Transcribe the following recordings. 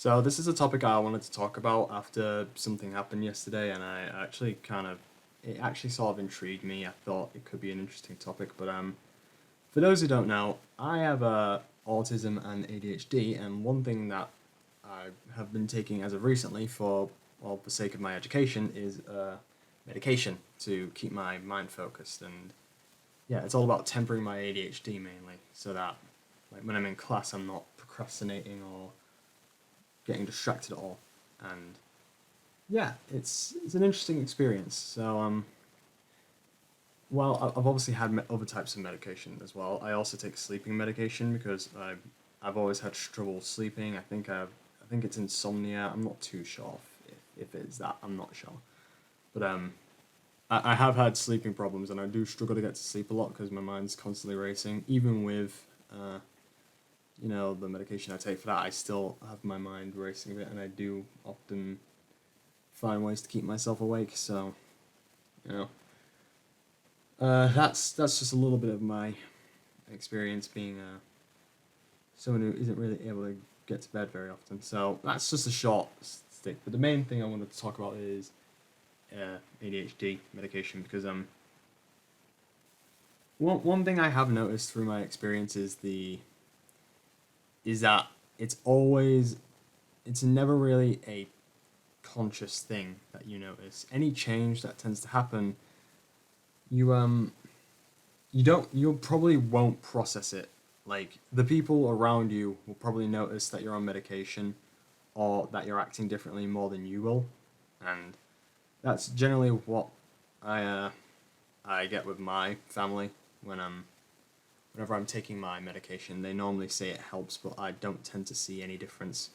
So this is a topic I wanted to talk about after something happened yesterday, and it actually sort of intrigued me. I thought it could be an interesting topic, but for those who don't know, I have autism and ADHD, and one thing that I have been taking as of recently for well, the sake of my education is medication to keep my mind focused, and yeah, it's all about tempering my ADHD mainly, so that like when I'm in class, I'm not procrastinating or getting distracted at all. And yeah, it's an interesting experience. So well, I've obviously had other types of medication as well. I also take sleeping medication because I've always had trouble sleeping. I think it's insomnia. I'm not too sure if it's that. I'm not sure, but I have had sleeping problems, and I do struggle to get to sleep a lot because my mind's constantly racing. Even with the medication I take for that, I still have my mind racing a bit, and I do often find ways to keep myself awake. So, you know, that's just a little bit of my experience being someone who isn't really able to get to bed very often. So that's just a short stick. But the main thing I wanted to talk about is ADHD medication because one thing I have noticed through my experience is that it's never really a conscious thing that you notice. Any change that tends to happen, you you probably won't process it. Like the people around you will probably notice that you're on medication or that you're acting differently more than you will, and that's generally what I uh, I get with my family when whenever I'm taking my medication. They normally say it helps, but I don't tend to see any difference,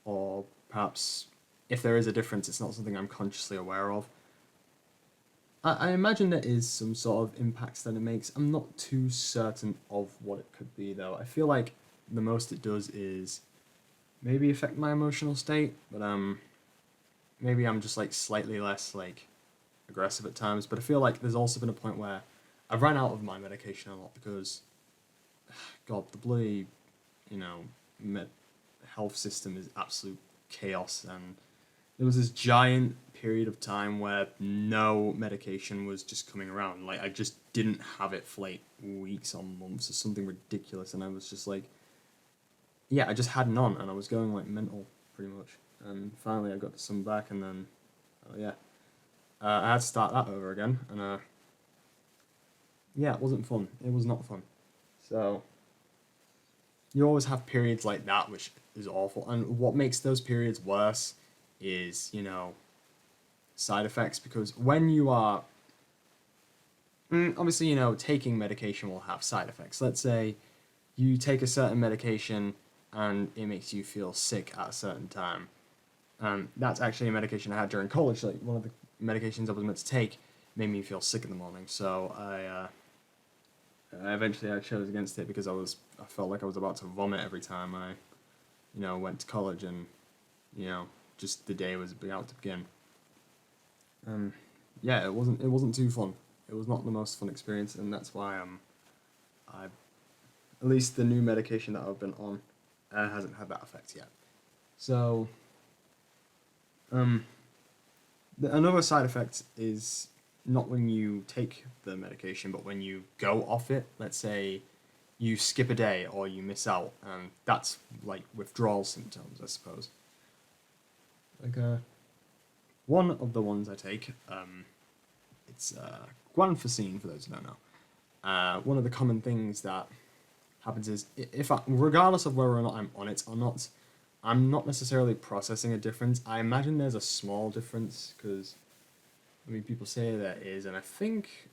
or perhaps if there is a difference, it's not something I'm consciously aware of. I imagine there is some sort of impacts that it makes. I'm not too certain of what it could be, though. I feel like the most it does is maybe affect my emotional state, but maybe I'm just like slightly less like aggressive at times. But I feel like there's also been a point where I've ran out of my medication a lot because, God, the bloody, you know, med- health system is absolute chaos, and there was this giant period of time where no medication was just coming around. Like I just didn't have it for like weeks or months or something ridiculous, and I was just like, yeah, I just had none, and I was going like mental pretty much. And finally, I got some back, and then, oh yeah, I had to start that over again, and yeah, it wasn't fun. It was not fun. So you always have periods like that, which is awful. And what makes those periods worse is, side effects. Because when you are, obviously, taking medication will have side effects. Let's say you take a certain medication and it makes you feel sick at a certain time. That's actually a medication I had during college. Like one of the medications I was meant to take made me feel sick in the morning. So eventually I chose against it because I felt like I was about to vomit every time I went to college, and you know just the day was about to begin. Yeah, it wasn't too fun. It was not the most fun experience, and that's why I at least the new medication that I've been on hasn't had that effect yet. So um another side effect is not when you take the medication, but when you go off it. Let's say you skip a day or you miss out, and that's like withdrawal symptoms, I suppose. Like one of the ones I take, it's guanfacine for those who don't know. One of the common things that happens is if regardless of whether or not I'm on it or not, I'm not necessarily processing a difference. I imagine there's a small difference because I mean people say there is, and I think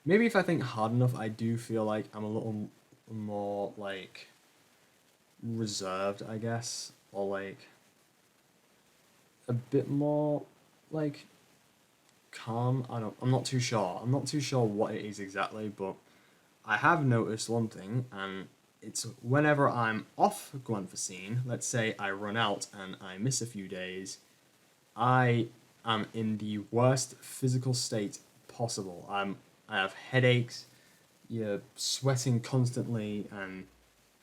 maybe if I think hard enough, I do feel like I'm a little more like reserved, I guess, or like a bit more like calm. I'm not too sure. I'm not too sure what it is exactly, but I have noticed one thing, and it's whenever I'm off guanfacine, let's say I run out and I miss a few days, I am in the worst physical state possible. I have headaches, you're sweating constantly, and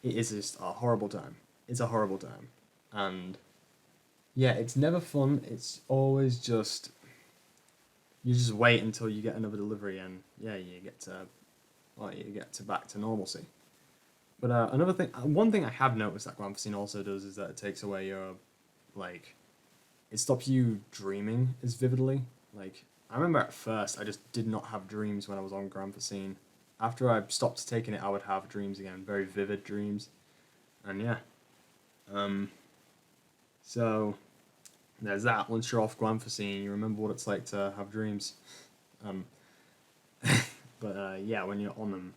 it is just a horrible time. It's a horrible time. and yeah, it's never fun. It's always just you just wait until you get another delivery, and yeah, you get to back to normalcy. But another thing, one thing I have noticed that guanfacine also does is that it takes away your like it stops you dreaming as vividly. Like I remember at first I just did not have dreams when I was on guanfacine. After I stopped taking it, I would have dreams again, very vivid dreams, and yeah. Um, so there's that. Once you're off guanfacine, you remember what it's like to have dreams. Um, but yeah, when you're on them,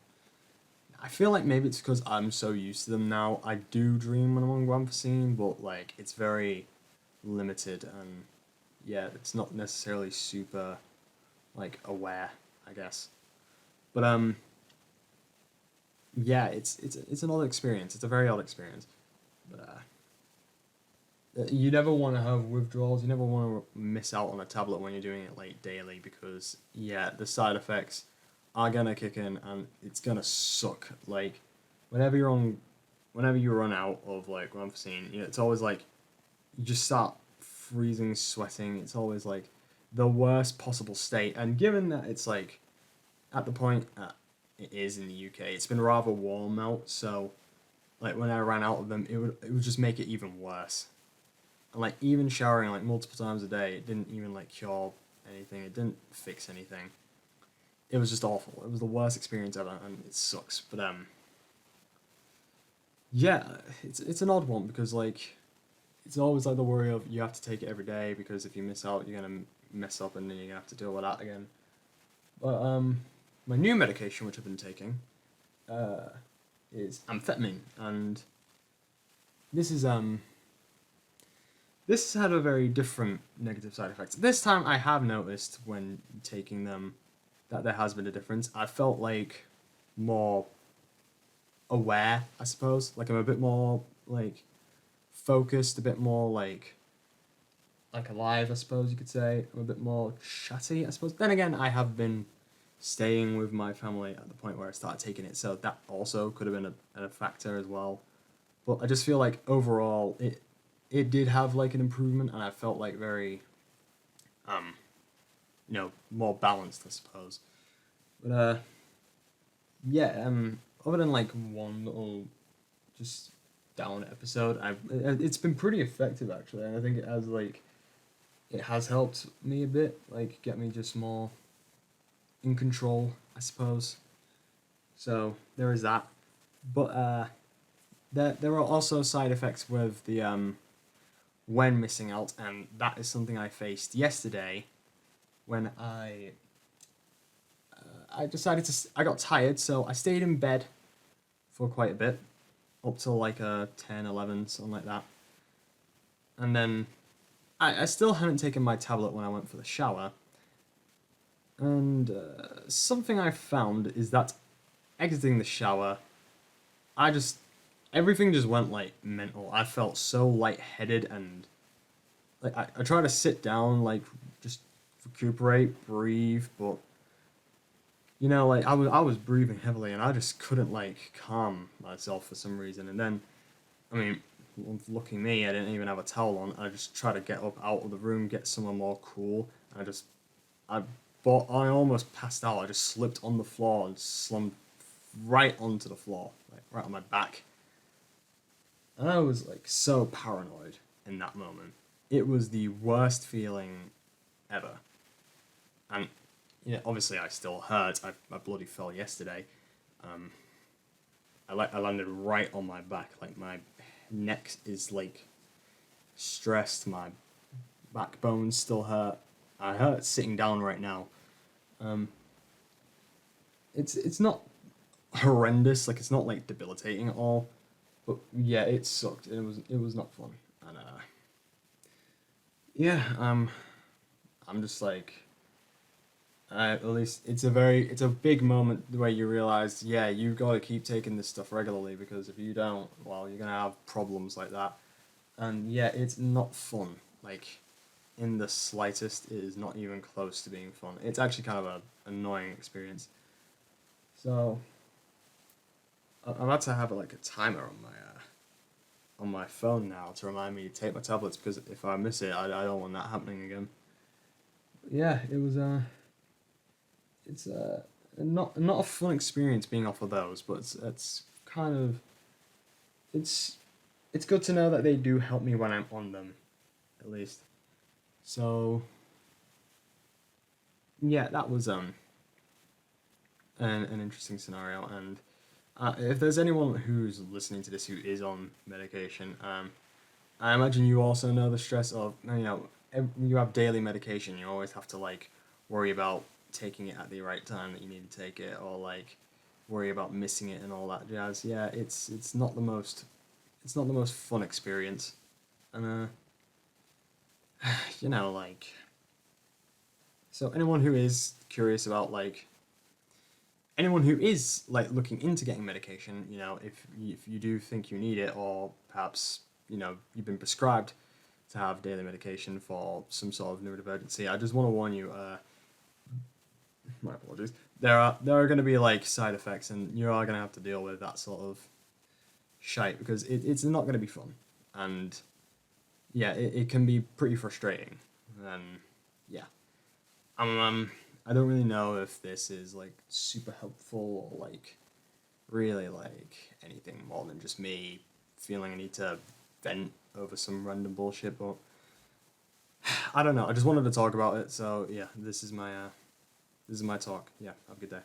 I feel like maybe it's because I'm so used to them now. I do dream when I'm on guanfacine, but like it's very limited and yeah, it's not necessarily super like aware, I guess. But yeah, it's an odd experience. It's a very odd experience. But you never want to have withdrawals. You never want to miss out on a tablet when you're doing it like daily because yeah, the side effects are gonna kick in and it's gonna suck. Like whenever you're on, whenever you run out of like guanfacine, yeah, it's always like you just start freezing, sweating. It's always like the worst possible state. And given that it's like at the point it is in the UK, it's been rather warm out, so like when I ran out of them, it would just make it even worse. And like even showering like multiple times a day, it didn't even like cure anything. It didn't fix anything. It was just awful. It was the worst experience ever, and it sucks. But yeah, it's an odd one because like it's always like the worry of you have to take it every day because if you miss out, you're gonna mess up and then you're gonna have to deal with that again. But my new medication, which I've been taking, uh, is amphetamine, and this is this has had a very different negative side effects. This time, I have noticed when taking them that there has been a difference. I felt like more aware, I suppose. Like I'm a bit more like focused, a bit more like alive, I suppose you could say. I'm a bit more chatty, I suppose. Then again, I have been staying with my family at the point where I started taking it, so that also could have been a factor as well. But I just feel like overall it did have like an improvement, and I felt like very um more balanced, I suppose. But yeah, other than like one little just down episode, it's been pretty effective actually, and I think it has helped me a bit, like get me just more in control, I suppose. So there is that. But there are also side effects with the when missing out, and that is something I faced yesterday when I decided I got tired, so I stayed in bed for quite a bit, up till like 10, 11, something like that. And then I still hadn't taken my tablet when I went for the shower. And something I found is that exiting the shower, I just everything just went like mental. I felt so lightheaded and like I try to sit down, like just recuperate, breathe, but like I was breathing heavily and I just couldn't like calm myself for some reason. And then I mean, lucky me, I didn't even have a towel on. I just tried to get up out of the room, get somewhere more cool. I but I almost passed out. I just slipped on the floor and slumped right onto the floor, like right on my back. And I was like so paranoid in that moment. It was the worst feeling ever. And obviously I still hurt. I bloody fell yesterday. Um, I landed right on my back. Like my neck is like stressed. My backbone still hurt. I hurt sitting down right now. Um, it's not horrendous. Like it's not like debilitating at all. But yeah, it sucked. It was not fun. And yeah, I'm just like at least it's a big moment where you realize, yeah, you got to keep taking this stuff regularly because if you don't, well, you're gonna have problems like that. And yeah, it's not fun. Like in the slightest, it is not even close to being fun. It's actually kind of a annoying experience. So I'm about to have like a timer on my on my phone now to remind me to take my tablets because if I miss it, I don't want that happening again. Yeah, it was it's not a fun experience being off of those, but it's kind of it's it's good to know that they do help me when I'm on them, at least. So yeah, that was an interesting scenario, and if there's anyone who's listening to this who is on medication, I imagine you also know the stress of you have daily medication. You always have to like worry about taking it at the right time that you need to take it, or like worry about missing it and all that jazz. Yeah, it's not the most fun experience, and like so anyone who is curious about like anyone who is like looking into getting medication, if you do think you need it, or perhaps you've been prescribed to have daily medication for some sort of neurodivergency, I just want to warn you. My apologies. There are going to be like side effects, and you are going to have to deal with that sort of shite because it's not going to be fun, and yeah, it can be pretty frustrating, and yeah, I don't really know if this is like super helpful or like really like anything more than just me feeling I need to vent over some random bullshit, but I don't know. I just wanted to talk about it, so yeah, this is my talk. Yeah, have a good day.